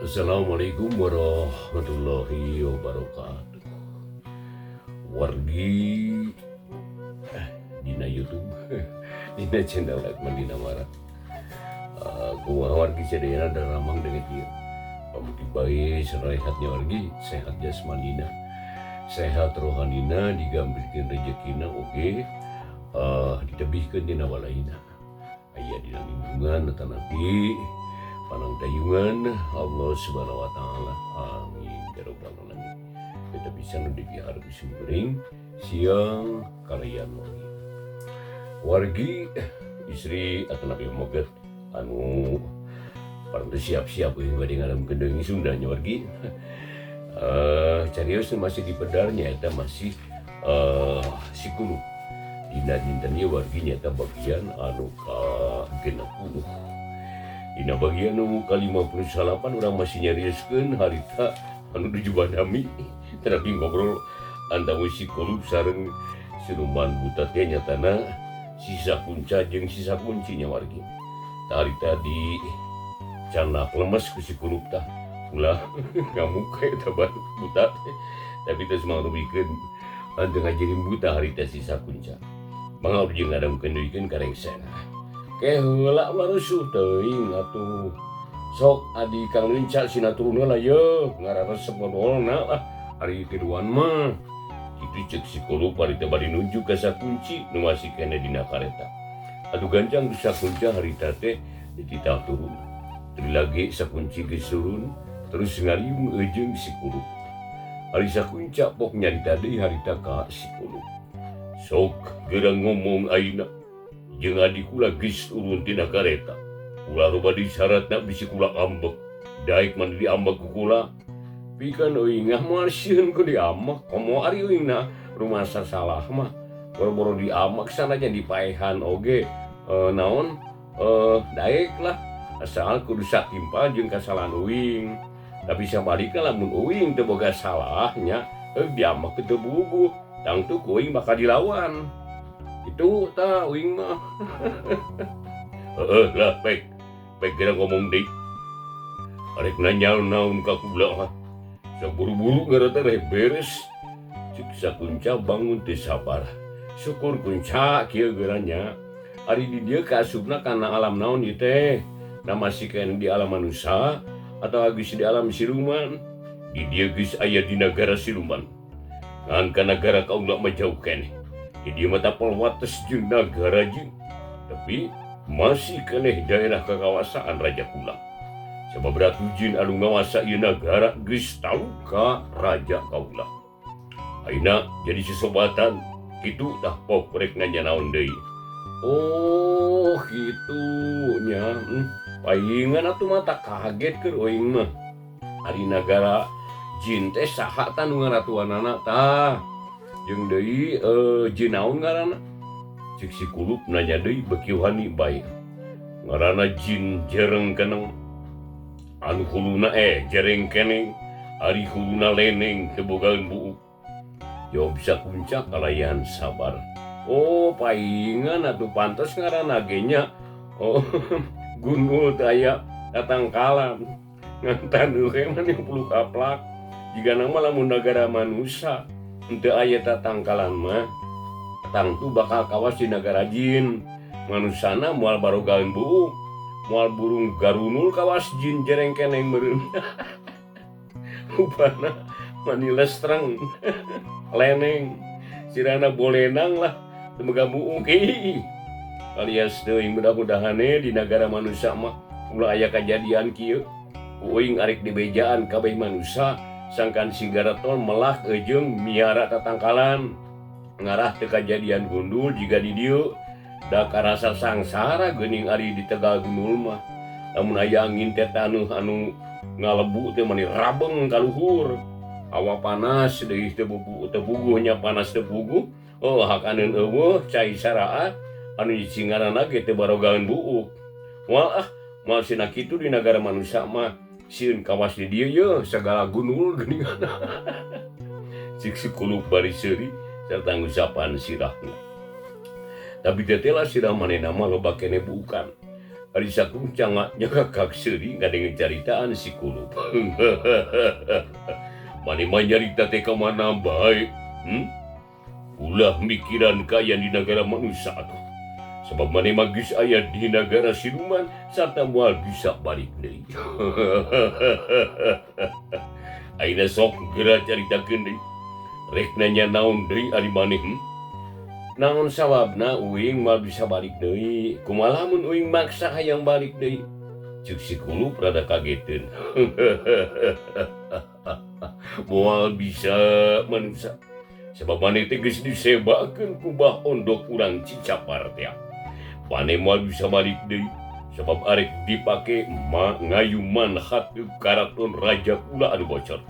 Assalamualaikum warahmatullahi wabarakatuh. Wargi dina YouTube, dina channel Akman Dina Marat. Kumaha wargi sadayana dan ramang dengan dia. Pamugi bae serehatnya wargi, sehat jasmanina, sehat rohanina, digambirkeun rezekina oge, ditebihkeun dina walaina. Aya dina lindungan eta nabi panang dayungan Allah Subhanahu wa taala. Amin ya rabbal alamin. Kita bisa nu dipihara bisi geuring siang kalian wargi istri atau nabi moget anu parang siap-siap euy bade ngalemkeun deui Sundanya wargi. Carios masih di pedarnya eta masih sikulu dina dinten ieu wargi nyata bagian anu ka 60. Dina bagian nu ka-58 urang masih nyarioskeun harita anu nuju bandami. Terapi ngobrol antara psikolog sareng siluman buta teh nyatana sisa kunca jeung sisa kuncinya wargi. Harita di canak lemes ku psikolog tah. Ulah ngamuk eta buta teh. Tapi teh semang nubikeun anteu ngajirin buta harita sisa kunca. Mangga jeung ngadamkeun deuykeun karengsen. Heula marusuh teuing atuh. Sok adi Kang Linca sinaturuna lah ye ngararesep ngobrolna lah. Ari tiduan mah kitu ceuk psikolog bari teh bari nunjuk ka sakunci nu masih kene dina kareta. Atuh gancang di sakunci harita teh dititah turun. Teu lagi sakunci geus turun terus ngaliung ejeung psikolog. Ari sakunca pok nyarita deui harita ka psikolog. Sok geura ngomong ayeuna jeung adik kula geus turun tina kareta. Kula rupa disyaratna bisi kula ambek. Daek man diambek ku kula. Pikeun euy ngah moal sieun ku diambek. Komo ari euingna rumah salah mah. Boro-boro diambek sanajan dipaehan oge. Naon daek lah. Asal kudu satimpa jeung kasalahan euing. Tapi sabalikeun lamun euing teu boga salahnya, diambek teu bubuh. Tangtu ku euing bakal dilawan. Itu tah uing mah. Lah baik kira ngomong deui. Arek nanya naon ka kula mah. Saburu-buru garata reh beres. Cik sakunca bangun teu sabar. Syukur kunca kieu geuranya. Ari di dieu kaasupna kana alam naon ieu teh? Na masih kene di alam manusia atau geus di alam siluman? Di dieu geus aya di nagara siluman. Ngan ka nagara kaula mah jauh keneh. Dia mata pelwates jeung nagara jeung tapi masih keneh daerah kekawasan Raja Kula. Sabab ratu jin anu ngawasa ieu nagara geus tahu ka Raja Kaula. Ayeuna jadi sesobatan kitu tah pok rek nanya naon deui. Oh kitu nya. Paingan atuh mata kaget keur euing mah. Ari nagara jin teh saha tah nu ngaratuanana tah? Jeung deui jin naon ngaranna? Cik si kulup nanya deui bekiwani bae. Ngaranna jin jereng keneng. Anu huluna jereng keneng, ari huluna leneng teu bogaeun buuk. Jawab sakunca kalayan sabar. Oh paingan atuh pantes ngaranna ge nya. Oh gunul teh aya tatangkalan. Ngantan eueuh mah puluh kaplak. Jigana mah lamun nagara manusia henteu aya tatangkalan mah tangtu bakal kawas di nagara jin. Manusana moal barogaeun buuk, moal burung garunul kawas jin jereng keneng meureun. Rupana mani lestreng leneng sirana bolenang lah teu boga buuk. Alias teuing mudah-mudahan di nagara manusia mah ulah aya kajadian kieu. Uing arek dibejaan kabeh manusia sangkan Singgaraton melah jeung miara tatangkalan ngarah teu kajadian gundul jiga di dieu da karasa sangsara geuning ari di tegal gundul mah. Lamun aya angin teh anu ngalebu teh mani rabeng ka luhur. Hawa panas deui teu bubuh nya panas teu puguh. Oh hakaneun eueuh cai saraat anu cingarana ge teu barogaeun buuk. Moal cenah kitu di nagara manusia mah sieun kawas di dieu ye segala gunul geuningan. Cik si kulup bari seuri sarta ngucapan sirahna. Tapi tetela sirah manehna mah loba keneh buukan. Ari sakuncangnya kakak seri ngadenge caritaan si kulup. Mane mah nyarita teh ka mana bae? Ulah mikiran kaya di negara manusia atuh. Sebab mane mah geus aya di negara siluman sarta moal bisa balik deui. Ayeuna sok geura caritakeun deui. Rek nanya naon deui ari maneh? Naon sawabna uing moal bisa balik deui? Kumaha mun uing maksa hayang balik deui? Ceuk si kulup rada kageteun. Moal bisa manusia. Sebab maneh teh geus disebakeun ku bah ondok urang Cicapar teh. Maneh moal bisa balik deui sebab arek dipake ngayuman hati karaton raja kula anu bocor.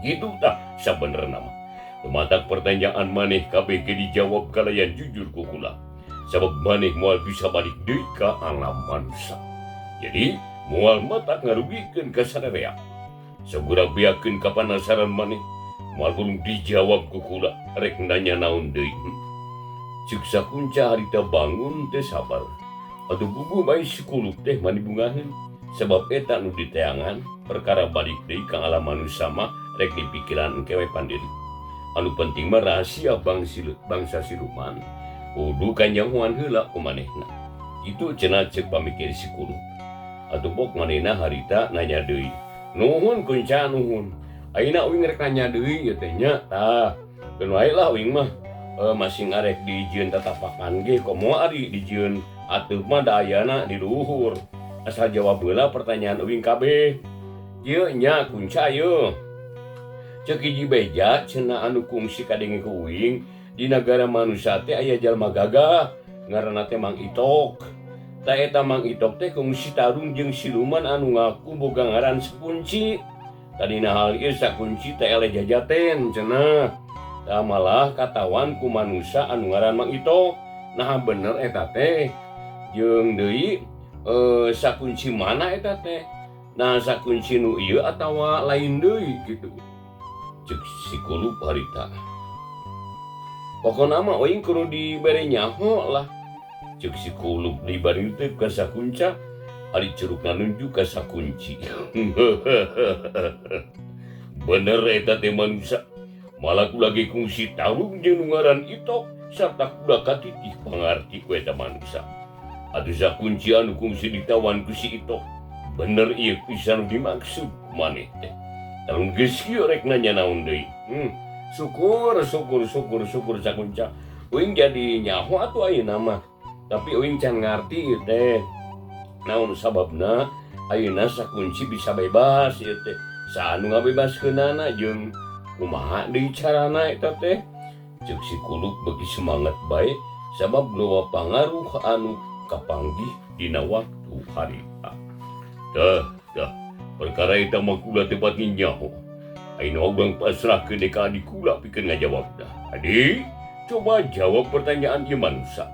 Gitu tah sabenerna mah. Lumatak pertanyaan maneh kabeh ge dijawab kalayan jujur ku kula. Sebab maneh moal bisa balik deui ka alam manusia. Jadi moal matak ngarugikeun ka sadarea. Segura biakeun kapanasaran maneh moal belum dijawab ku kula rek nanya naon deui. Ceuk sakunca harita bangun teh sabar. Atuh bubu bae si kulup teh mani bungaheun. Sebab eta nu diteangan perkara balik deui ka alam manusia mah rek dipikiran engke we pandiri. Anu penting mah rahasia bangsa siluman. Kudu kanyahoan heula ku manehna. Itu cenah ceuk pamikir si kulup. Atuh bok manehna harita nanya deui. Nuhun kunca nuhun. Ayeuna uing rek nanya deui ieu teh nya tah. Keun wae lah uing mah masing arek dijieun tatapakan ge komo ari dijieun atuh mah dayana di luhur. Asal jawab heula pertanyaan uing kabeh. Ieu nya kunca ieu. Ceuk hiji beja cenah anu kungsi kadenge ku uing di negara manusia teh aya jalma gagah ngaranna teh Mang Itok. Ta eta Mang Itok teh kungsi tarung jeung siluman anu ngaku boga ngaran Sakunci. Tadina hal ieu Sakunci teh eleh jajaten cenah. Tah malah katawan ku manusia anu ngaran Mang Itok. Nah bener eta teh. Jeung deui Sakunci mana eta teh? Nah Sakunci nu ieu atawa lain deui kitu. Ceuk si kulup harita. Pokona mah uing kudu dibere nyaho lah. Ceuk si kulup dibari teh ka Sakunca, ari curugna nunjuk ka Sakunci. Bener eta teh manusia. Malah kula ge kungsi tarung jeung nu ngaran Itok sarta kula katitih pangarti ku eta manusia. Atuh Sakunci anu kungsi ditawan ku si Itok. Bener ieu pisan dimaksud maneh teh. Tarung geus kieu rek nanya naon deui. Syukur Sakunca. Uing jadi nyaho atuh ayeuna mah. Tapi uing can ngarti ieu teh. Naon sababna ayeuna Sakunci bisa bebas ieu teh. Saanu ngabebaskeunana jeung kumaha deui carana eta teh? Ceuk si kulup beuki semangat bae sabab loba pangaruh anu kapanggih dina waktu harita. Dah. Perkara eta mah kula teu pati nyaho. Ayeuna urang pasrahkeun deui ka adik kula pikeun ngajawabna. Adik, coba jawab pertanyaan ieu manusia.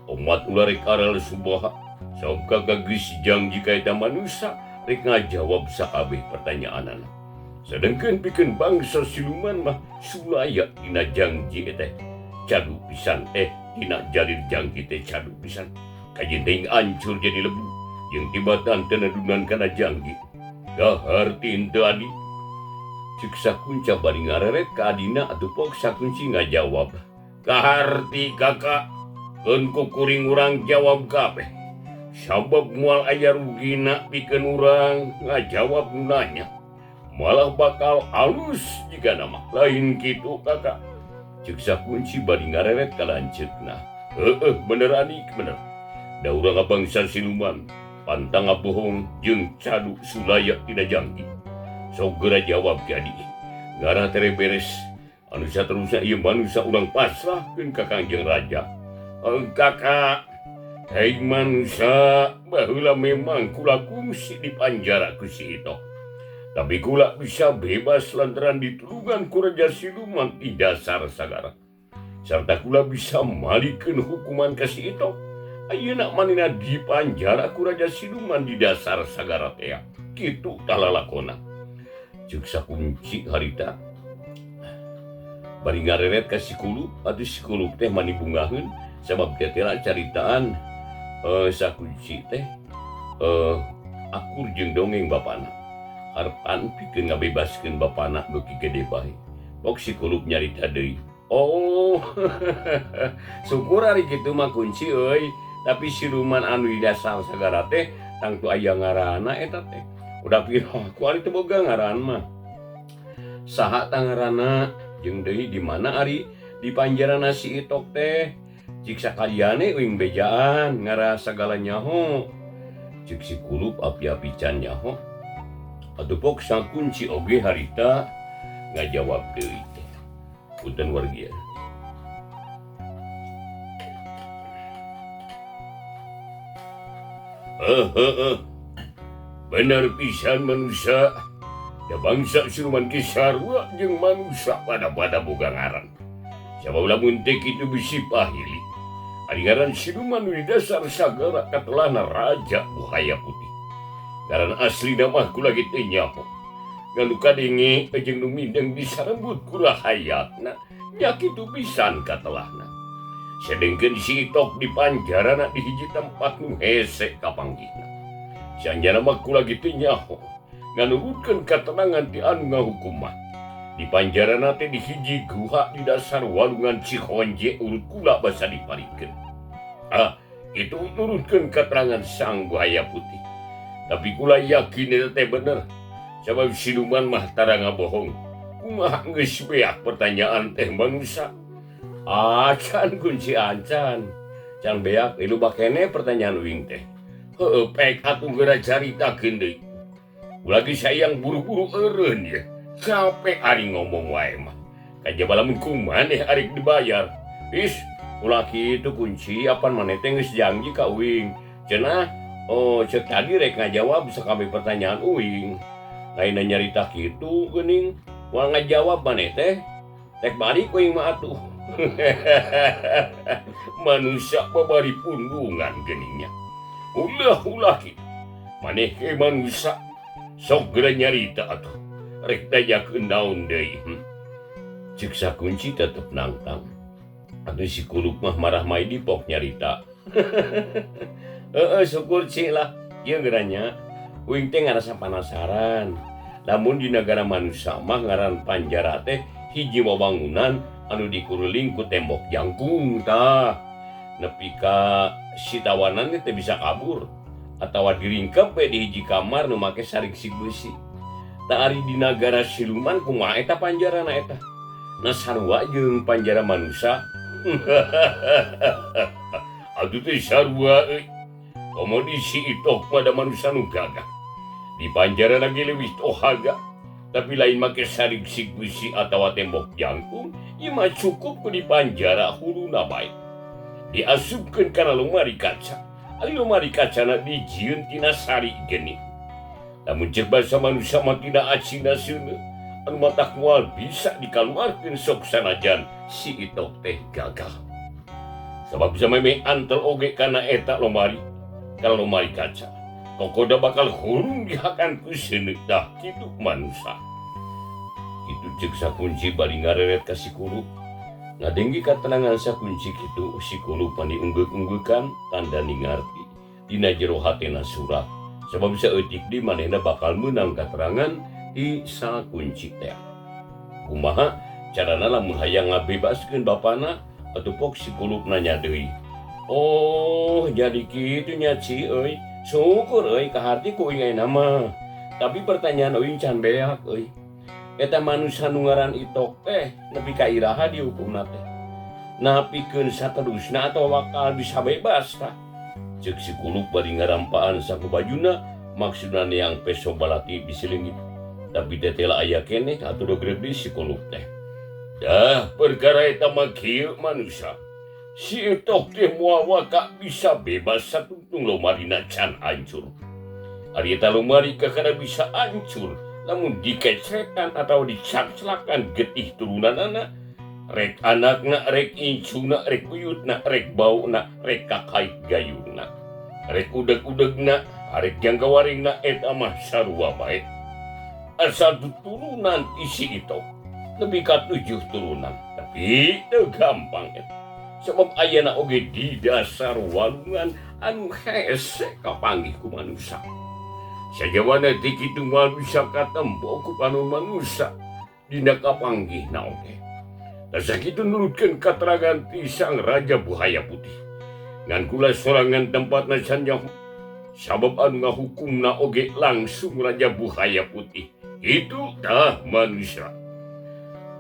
Umat ulah rek aral subaha. Sabab kakak geus janji ka eta manusia rek ngajawab sakabeh pertanyaanana. Sedengkeun pikeun bangsa siluman mah sulaya dina janji eta cadu pisan dina jalir janji teh cadu pisan. Kajen teh ancur jadi lebu jeung tibatan teu nadunan kana janji. Daharti henteu adi. Ceuk Sakunca bari ngareret ka adina atuh pok Sakunci ngajawab. Kaharti kakak, keun ku kuring urang jawab kabeh. Sabab moal aya rugina pikeun urang ngajawab nu nanya. Malah bakal alus jika nama lain kitu kakak. Ceuk Sakunci bari ngareret ka lanceukna. Bener adik bener. Da urang bangsa siluman pantang bohong jeung cadu sulaya tidak janji. Sok geura jawab ke adik. Ngara tere beres. Anu saterusna ieu manusia urang pasrahkeun ka Kangjeng Raja. Kakak, hei manusia, baheula memang kula kungsi di panjara ku si Itok. Tapi kula bisa bebas lantaran ditulungan ku Raja Siluman di dasar sagara. Serta kula bisa malikeun hukuman ka si Itok. Ayeuna manehna di panjara ku Raja Siluman di dasar sagara teh. Kitu tah lalakonna. Ceuk Sakunci harita bari ngareret ka si kulup, atuh si kulup teh mani bungaheun sabab teh caritaan Sakunci teh akur jeung dongeng bapana harpan pikeun ngabebaskeun bapana beuki gede bae pok si Kulup nyarita deui. Oh syukur ari kitu mah kunci euy, tapi siluman anu di dasar sagara teh tangtu aya ngaranna eta teh udah piro ku ari teu boga ngaran mah saha tah ngaranna jeung deui di mana ari di panjarana si Itok teh cik sakaliane uing bejaan ngara sagala nyaho cik si Kulup api-api can nyaho atuh pok sang kunci oge harita ngajawab deui teh punten wargi. Benar pisan manusia da bangsa siluman ke sarua jeung manusia pada boga ngaran sabab lamun teh kitu bisi pahili ari ngaran siluman di dasar sagara katelana Raja Buhaya Putih ngaran aslina mah kula kitu nyaho nganu kadenge jeung nu mindeng disarembut kula hayatna nya kitu pisan katelahna sedengkeun si Itok di panjarana di hiji tempat nu hese kapanggihna sanjana mah kula kitu nyaho nganurutkeun katenangan ti anu ngahukum mah di panjarana teh di hiji guha di dasar walungan Cihonje urut kula basa diparikeun. Itu nurutkeun keterangan Sang Buhaya Putih. Tapi kula yakin eta teh bener. Sabab siluman mah tara ngabohong. Kumaha geus beak pertanyaan teh manusia. Can kunci ancan. Can beak ilu bakene pertanyaan uing teh. Heueuh pek atuh geura caritakeun deui. Lagi sayang buru-buru eureun ya. Capek ari ngomong wae mah. Kajaba lamun kumaneh ari dibayar. Is, ulah kitu kunci apan maneh teh geus janji ka uing. Cenah, cek tadi rek ngajawab sakabeh pertanyaan uing. Lainna nyarita kitu geuning, moal ngajawab maneh teh. Tek bari uing mah atuh. Manusia babari pundungan geuningnya. Ulah kitu. Maneh ke manusia sok geura nyarita atuh rek dayakeun naon deui. Cik sakunci tetep nangtang atuh si Kulup mah marah mai dipok nyarita. Syukur cik lah ieu geuranya uing teh ngarasa penasaran lamun di negara manusia mah ngaran Panjara teh hiji wawangunan anu dikuruling ku tembok jangkung tah nepi ka si tawanan teh bisa kabur atawa diringkep di hiji kamar nu make saring si besi. Da ari di nagara siluman kumaha eta panjarana eta? Na sarua jeung panjara manusia. Atuh teh sarua euy. Komo di si Itok pada manusia nu gagah. Di panjara lagi leuwih tohaga. Tapi lain make saring si besi atawa tembok jangkung, ieu mah cukup ku di panjara huluna bae. Diasupkeun kana lemari kaca. Ali lemari kacana dijieun tina sari geni. Lamun cek basa manusia mah tina acina seuneu, anu mah moal bisa dikaluarkeun sok sanajan si Itok teh gagah. Sabab sameme antel oge kana eta lemari, kana lemari kaca. Kokoda bakal hurung dihakan ku seuneu dah kitu manusia. Kitu cek sakunci bari ngareret ka si Kulup. Ngadenggi katenangan sakunci kitu si Kulup pani unggeuh-unggeukan tanda ningarti dina jero hatena surat sabab saeutik di manehna bakal meunang katerangan di sakunci teh. Kumaha carana lamun hayang ngabebaskeun bapana atuh pok si Kulup nanya deui. Oh jadi kitu nya Ci euy. Syukur euy kaharti ku uing ayeuna mah. Tapi pertanyaan uing can beak euy. Eta manusia nu ngaran Itok teh nepi ka iraha dihukumna teh. Napikeun saterusna atau bakal bisa bebas tah. Ceuk si Kulup bari ngarampaan saku bajuna maksudna yang peso balati disilingit. Tapi tetela aya keneh atuh dogrebi si Kulup teh. Dah perkara eta mah kieu manusia. Si Itok teh moal waka bisa bebas satungtung lomarina can hancur. Ari eta lomari kakana bisa hancur. Namun dikecekan atau dicaclakan getih turunanana rek anakna rek incuna rek buyutna rek bauna rek kakait gayurna rek udeg-udegna rek janggawaringna eta mah sarua bae asal turunan isi Itok lebih ka 7 turunan tapi teu gampang eta Sebab ayeuna oge di dasar walungan anu hese kapanggih ku manusia. Sajawana ti kitu manusia katempo ku anu manusia dina kapanggihna oge. Da sakitu nurutkeun katerangan ti Sang Raja Buhaya Putih. Ngan kula sorangan tempatna sanjang sabab anu ngahukumna oge langsung Raja Buhaya Putih. Itu dah manusia.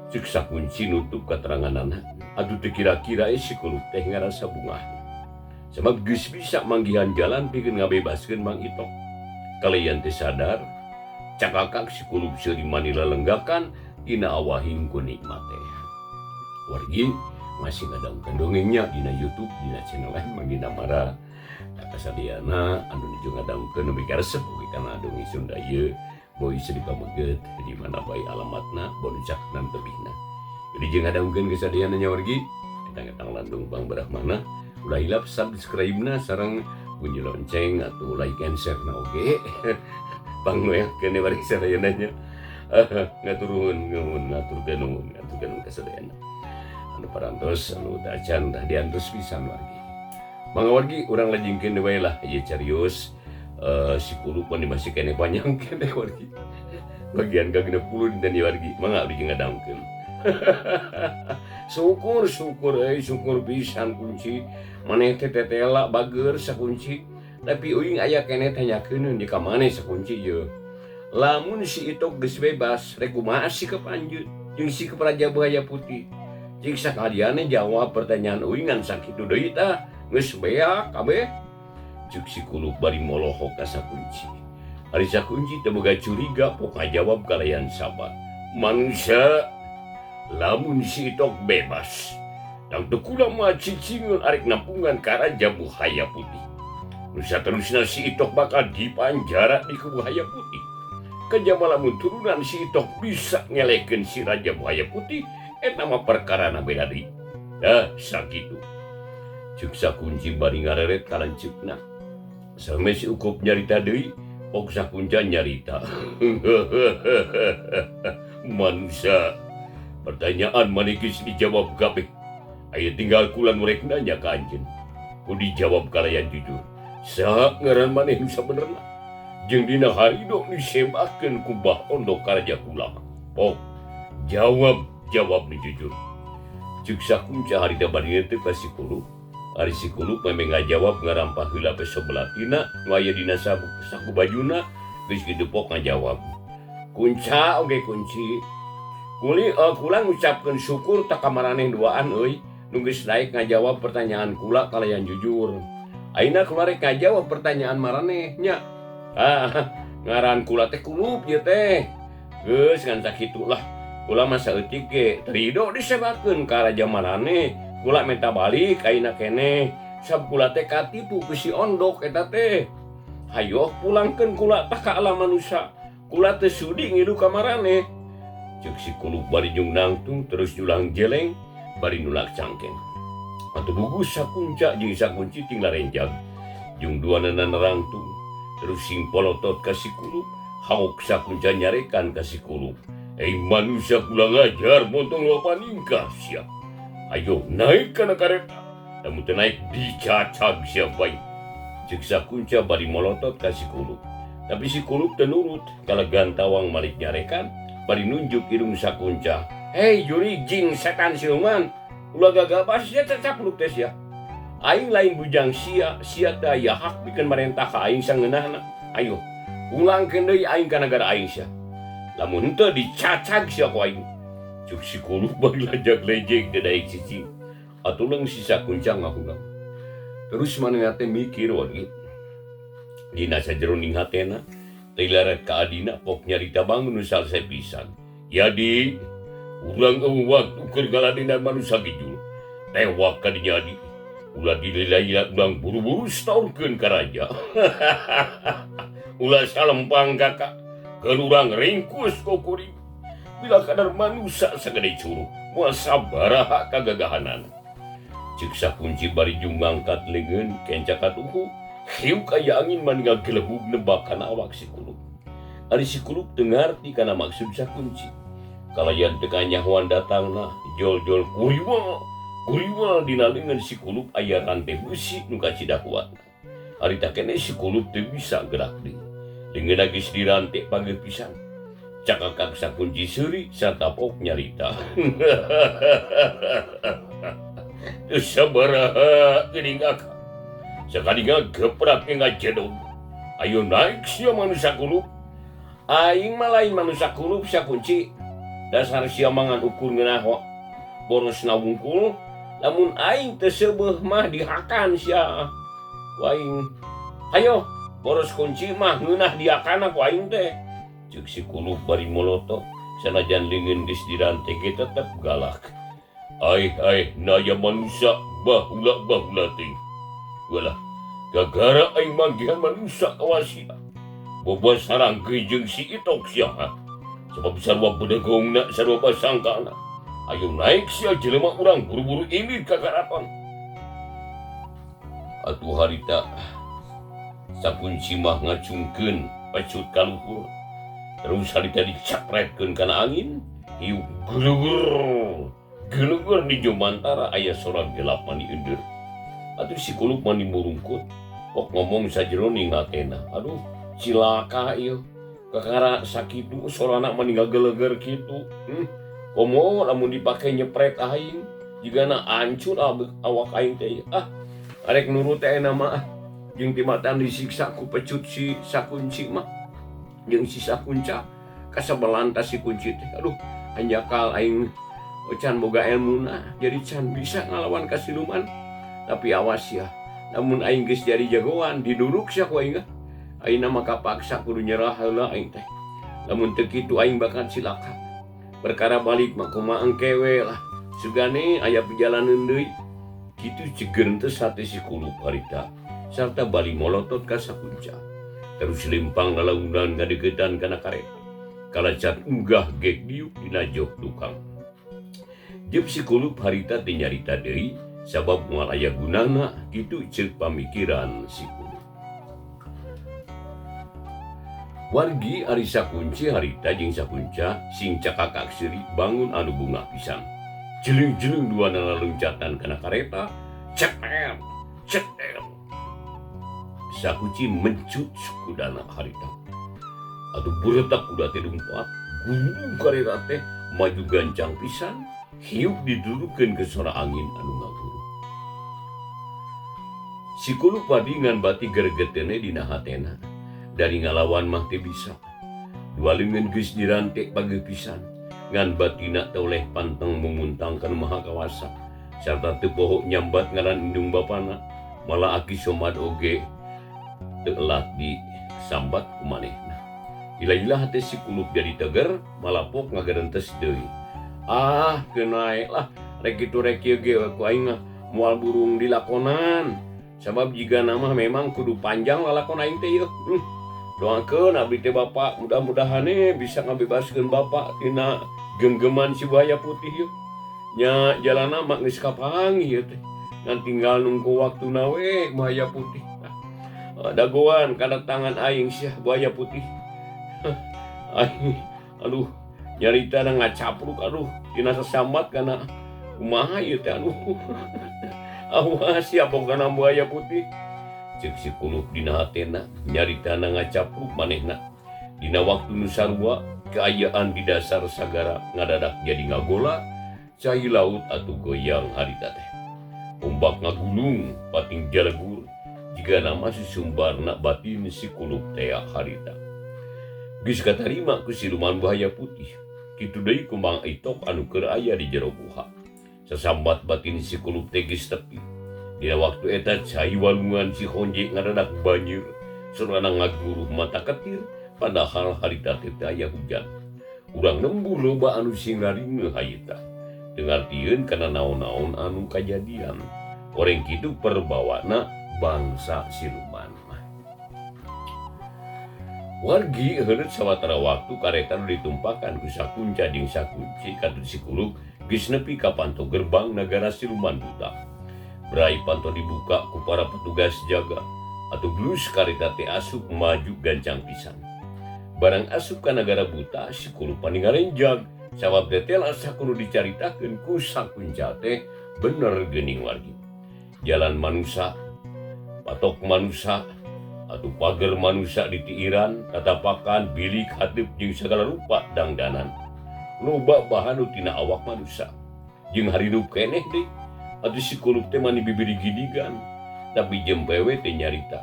Cek sakunci nutup katerangan anak. Aduh teh kira-kira si kulut teh ngarasa bungah. Sebab geus bisa manggihan jalan pikeun ngabebaskeun Mang Itok. Kalian teh sadar, cakakak si kulut seuri manila lenggakan dina awahing ku nikmat teh. Wargi masih ngadangkeun dongengnya dina YouTube dina channel lain manggina mara. Kasadiana anu nuju ngadangkeun nepi karesep oge kana dongeng Sunda ieu. Boy sedih pameget di mana bayi alamatna boncak dan tebihna. Jadi jeung ngadangkeun kesadiana nya wargi etang-etang landung Bang Brahmana ulah hilap subscribe-na sareng bunyi lonceng atau like and share-na oge. Bang noyakeun wargi sadayana nya. Ngaturkeun nuhun kasadayana. Anu parantos anu dacan tah diantos pisan wargi. Mangga wargi urang lajengkeun we lah ieu carios. Si kulut mah masih kene panjang kene wargi. Bagian ka-60 dan wargi mangga abdi ngadangkeun. Syukur pisan kunci. Maneh teh tetela bager sakunci. Tapi uing aya kene tanyakeun di ka maneh sakunci ieu. Lamun si Itok geus bebas, rek kumaha si kepanjeut jeung si Raja Buhaya Putih. Cik sakaliana jawab pertanyaan uing ngan sakitu deui tah geus beak kabeh. Cuk si kulut bari molohok ka sakunci. Ari sakunci teu boga curiga pok ngajawab kalayan sabar. Manusia lamun si Itok bebas. Dang teu kula mah cicingeun arek nampungan ka Raja Buhaya Putih. Nu saterusna si Itok bakal dipanjara di Buhaya Putih. Kajama lamun turunan si Itok bisa ngelekeun si Raja Buhaya Putih eta mah perkarana beda deui. Dah sakitu. Cuk sakunci bari ngareret ka lanceukna. Sampai si Ukup nyarita deui, pok sakunca nyarita. Manusia, pertanyaan maneh geus dijawab kabeh. Aya tinggal kula nurek nanya ka anjeun. Ku dijawab kalayan jujur. Saha ngaran maneh nu sabenerna? Jeung dina harido disebakeun ku Bah Ondo ka raja kula. Pok, jawab nu jujur. Cuk sakunca harida bari teu ka si kulut. Ari si kulut memang ngajawab ngarampah heula pe sebelah tina nu aya dina saku bajuna geus kitu pok ngajawab. Kunca oge kunci. Kula ngucapkeun syukur tak ka maraneh duaan euy nu geus daek ngajawab pertanyaan kula kalayan jujur. Ayeuna kula rek ngajawab pertanyaan maraneh nya. Ngaran kula teh Kulup ieu teh. Geus ngan sakitu lah. Kula mah saeutik ge terido disebakeun ka raja maraneh. Kula minta balik ayeuna kene. Sab kula teh katipu ku si Ondok eta teh. Hayo pulangkeun kula tah ka alam manusia. Kula teh sudi ngilu ka maraneh. Cek si Kulup bari jung nangtung terus julang jeleng bari nulak cangkeng. Atuh bugus sakunca jeung sakunci tinggal renjag. Jung duanana nerangtung terus sing polotot ka si Kulup. Hauk sakunca nyarekan ka si Kulup. Manusia kula ngajar montong loba ningkah sia. Ayo naik kana kareta. Namun teu naik dicacag sia bae. Cek sakunca bari molotot ka si Kulup. Tapi si Kulup teu nurut kalagan tawang malik nyarekan bari nunjuk hidung sakunca. Hei juri jing setan siluman. Ulah gagabah sia cacapluk teh sia. Aing lain bujang sia teh aya hak pikeun marentah ka aing sangeunahna. Ayo ulangkeun deui aing ka nagara aing sia. Lamun henteu dicacag sia ku aing. Cuk si Kulup bari lajak lejek teh daek cicing. Atuh si sakunca ngahungang. Terus manehna teh mikir wargi. Dina sajeroning hatena teh larat ka adina pok nyarita bangun nu salse pisan. Yadi urang waktu keur galadina manusia gijul. Tewak ka dinya adi. Ulah dililai ulang buru-buru setaurkeun ka raja. Ulah salempang kakak. Keun urang ringkus kokuring. Bila kadar manusia sagede curug. Moal sabaraha kagagahanan. Cek sakunci bari jung mangkat leungeun kenca katuhu. Hiu kaya angin maninggal gelebug nebak kana awak si Kulup. Ari si Kulup teu ngarti kana maksud sakunci. Kalayan teu kanyahoan datangna jol-jol kuriwa Guriwal dina leungeun si kulup aya rantai besi nu kacida kuat. Harita keneh si kulup teu bisa gerak deui. Leungeunna geus dirantai pageuh pisan. Cakakak sakunci seuri sarta pok nyarita. Teu sabaraha geuning akang. Sakadinga geprak ngajedog. Ayo naik sia manusia kulup. Aing mah lain manusia kulup sakunci. Dasar sia mangan ukur ngeunah borosna wungkul. Lamun aing teu seubeuh mah dihakan sia. Ku aing, hayo boros kunci mah ngeunah diakana ku aing teh. Ceuk si kulup bari molotok, sanajan leungeun geus dirantai ge tetep galak. Ai naya manusia baheula teuing. Ulah gagara aing manggihan manusia kawasia. Boba sarangkeun jeung si itok sia. Sebab sarua bedegongna sarua pasangkana. Ayo naik sia jelema urang buru-buru ini ka karaton. Atuh harita sakunci mah ngacungkeun pacut kaluhur. Terus harita dicapretkeun kana angin, hiu gelugur di jomantara aya sora gelap mani ender. Atuh si kulup mani murungkut, kok ngomong sajeroning hatena. Aduh, cilaka ieu. Kakara sakitu sorana mani ngageleger kitu. Komo lamun dipake nyepret aing, jigana hancur awak aing teh. Arek nurut teh mah jeung timatan disiksa ku pecut si sakunci mah. Jeung si sakunca kasabelantas si kunci teh. Aduh, anjakal aing can boga ilmuna jadi can bisa ngalawan kasiluman. Tapi awas ya, namun aing geus jadi jagoan diduruk sia ku aing. Ayeuna mah kapaksa kudu nyerah heula aing teh. Lamun teu kitu aing bakal cilaka. Perkara balik mah kumaha engkewe lah. Sugane aya perjalanan deui. Kitu cegeun teh sate si kulup harita. Sarta bali molotot ka sakunca. Terus lempang lalaunan ngadeukeutan kana kareta. Kalacan unggah gek diuk dina jok tukang. Jeung si kulup harita teh nyarita deui sabab moal aya gunana kitu ceuk pamikiran si kulup. Wargi ari sakunci harita jeung sakunca sing cakakak seuri bangun anu bungah pisan. Jeleng-jeleng duana loncatan kana kareta. Ceter. Sakunci mencut kudana harita. Atuh buretak kuda teh lumpat, gulung kareta teh maju gancang pisan, hiuk didudukeun ke sora angin anu ngaguru. Si kulup padingan bati gregetene dina hatena. Dari ngalawan mah teu bisa. Dua leungeun geus dirantek pageuh pisan. Ngan batina teu oleh panteng mumuntang kana Maha Kawasa. Sarta teu poho nyambat ngaran indung bapana. Malah aki somad oge teu elat disambat ku manehna. Ila-ila hate si kulup jadi teger, malapok ngagarentes deui. Kenae lah, rek kitu rek ieu ge ku aing moal burung dilakonan. Sabab jika nama memang kudu panjang lalakon aing teh ieu. Doakeun abdi teh Bapak, mudah-mudahan bisa ngabebaskeun Bapak tina genggeman si buaya putih ieu. Nya jalana mak geus kapanggih ieu teh. Ngan tinggal nunggu waktuna we buaya putih. Dagoan kadatangan aing sia buaya putih. Aing aduh nyarita ngacapruk aduh tina sasambat kana kumaha ieu teh aduh. Awas sia bogana buaya putih. Ceuk si kulup dina hatena nyaritana ngacapruk manehna. Dina waktu nu sarua keayaan di dasar sagara ngadadak jadi ngagola, cai laut atuh goyang harita teh. Ombak ngagulung pating jalegur jika nama susumbarna batin si kulup teh harita. Geus katarima ku siluman buaya putih. Kitu deui kumbang itok anu keur aya di jero guha. Sasambat batin si kulup teh geus tepi. Dina waktu eta cai walungan si honje ngadadak banjir, surana ngaguruh mata ketir, padahal harita teh aya hujan. Urang nembu loba anu singaringe hayita. Dengartieun kana naon-naon anu kajadian. Oreng kitu perbawana bangsa siluman mah. Wargi heureut sawatara waktu kareta nu ditumpakan ku sakunca jeung sakunci katut si kulup geus nepi ka panto gerbang nagara siluman buta. Brai panto dibuka ku para petugas jaga. Atuh glus kareta teh asup maju gancang pisan. Barang asup ka nagara buta si kulup paningalenjag sabab detail asa kudu dicaritakeun ku sakunca teh bener gening wargi. Jalan manusia, patok manusia, atau pagar manusia di tiiran, tatapakan, bilik, hatip, jeung segala rupa dangdanan. Loba bahan tina awak manusia. Jeung haridup keneh deh, atau psikolog teh mani bibiri gidigan, tapi jempewe teh nyarita.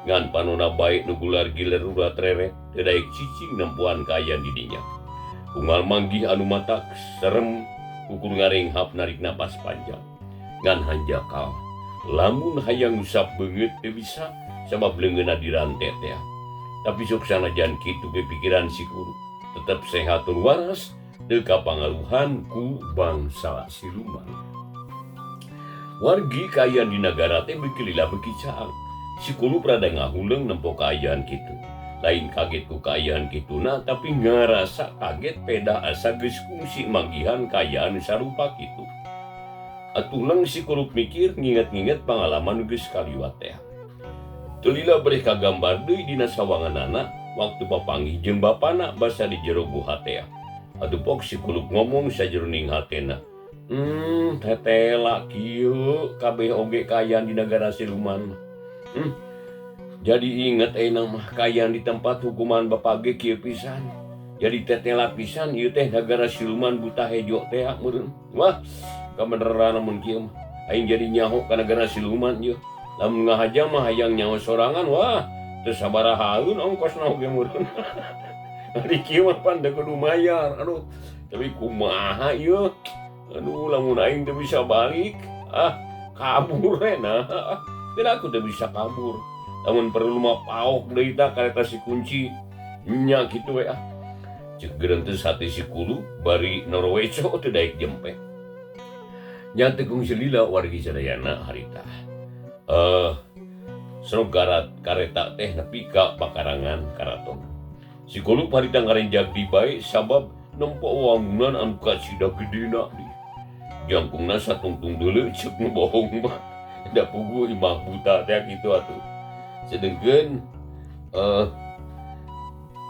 Ngan panona baik nugular giler urat reret, teu daek cicing nempuan kaya didinya. Unggal manggih anu matak serem, ukur ngarenghap narik napas panjang. Ngan hanjakal, lamun hayang usap beungeut teu bisa, sabab leungeunna dirantet teh. Tapi sok sanajan kitu ge pikiran si guru, tetep sehat tur waras, teu kapangaruhan ku bangsa siluman. Wargi kaayaan di negara teh beuki lila beuki caang. Si kulu rada ngahuleung nempo kaayaan kitu. Lain kaget ku kaayaan kituna, tapi ngarasa kaget peda asa geus kungsi manggihan kaayaan sarupa kitu. Atulang si kulu mikir nginget-nginget pengalaman geus kaliwat teh. Teu lila breh kagambar deui dina sawanganana waktu papanggih jeung bapana basa di jero buha teh. Atuh pok si kulu ngomong sajeroning hatena. Tetela kieu kabeh oge kaayaan di negara siluman. Jadi inget enang mah kaayaan di tempat hukuman bapak ge kieu pisan. Jadi tetela pisan ieu teh negara siluman buta hejo teh meureun. Wah, kabeneran mun kieu mah aing jadi nyaho ka negara siluman ieu. Lamun ngahaja mah hayang nyaho sorangan, wah teu sabarahaeun ongkosna oge meureun. Ari kieu mah pan teu kudu mayar. Aduh, tapi kumaha ieu? Aduh, lamun aing teu bisa balik, kabur na. Tidak aku teu bisa kabur. Lamun perlu mah paok deui tah kareta si kunci nya kitu we. Ceuk geureunteu hati si kulu bari Norwejo teu daek jempe. Nya teu kungsi lila wargi sadayana harita. Srogarat kareta teh nepi ka pakarangan karaton. Si kulu harita ngarenjak di bae sabab nempo wangunan anu kasida gedena di. Jangkungna satungtung deuleu ceuk nu bohong mah. Da puguh imah buta teh kitu atuh. Sedengkeun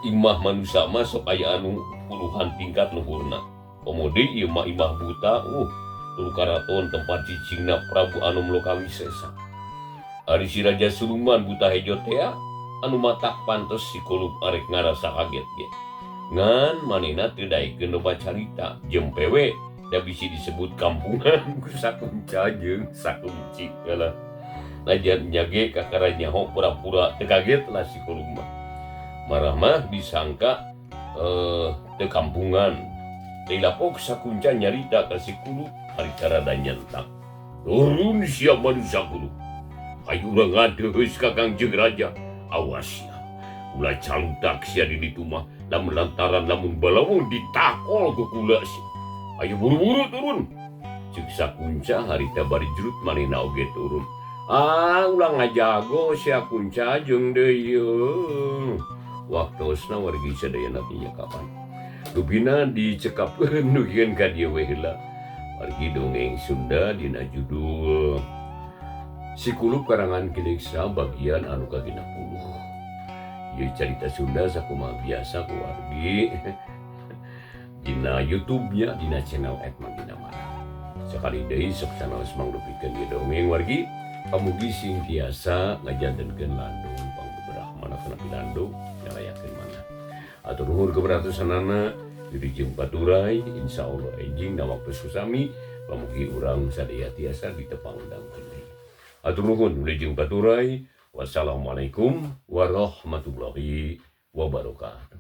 imah manusia mah sok aya anu puluhan tingkat luhurna. Komodi ieu mah imah buta, tuluy karaton tempat cicingna Prabu Anom Lokawisesa. Ari si Raja Siluman buta hejo teh anu matak pantos si kulup arek ngarasa kaget ge. Ngan manehna teu daekeun loba carita, jempewe da bisi disebut kampungan ku sakunca jeung sakunci heula. Lajan nyage kakara nyaho pura-pura teu kaget lah si kulup mah. Marah mah disangka teu kampungan. Deila pok sakunca nyarita ka si kulup hari rada nyentak. Turun sia manusia kulup. Ayo urang ngadeus ka Kangjeng Raja. Awas ya. Ulah calutak sia di ditu mah lamun lantaran lamun balawung ditakol ku kula sia. Ayo buru-buru turun. Ceuk sakunca harita bari jerut manehna oge turun. Ulang ngajago sia kunca jeung deui. Waktosna wargi sadayana nya kapan. Lubina dicekapkeun nuhieun ka dieu we heula. Wargi dongeng Sunda dina judul Si Kulup karangan Kileksa bagian anu ka-60. Ieu carita Sunda sakumaha biasa ku wargi. Dina YouTube-nya dina channel @manggina marah. Sakali deui sok sanaos mangrupikeun ieu dongeng wargi. Pamugi sing tiasa ngajantenkeun landung pangbeberah mana kana pilandung ngalayakeun mana. Atur nuhun keberatosanana Wilujeng Baturay, insyaallah enjing na waktu susami pamugi urang sadaya tiasa ditepang undangkeun. Atur nuhun Wilujeng Baturay. Wassalamualaikum warahmatullahi wabarakatuh.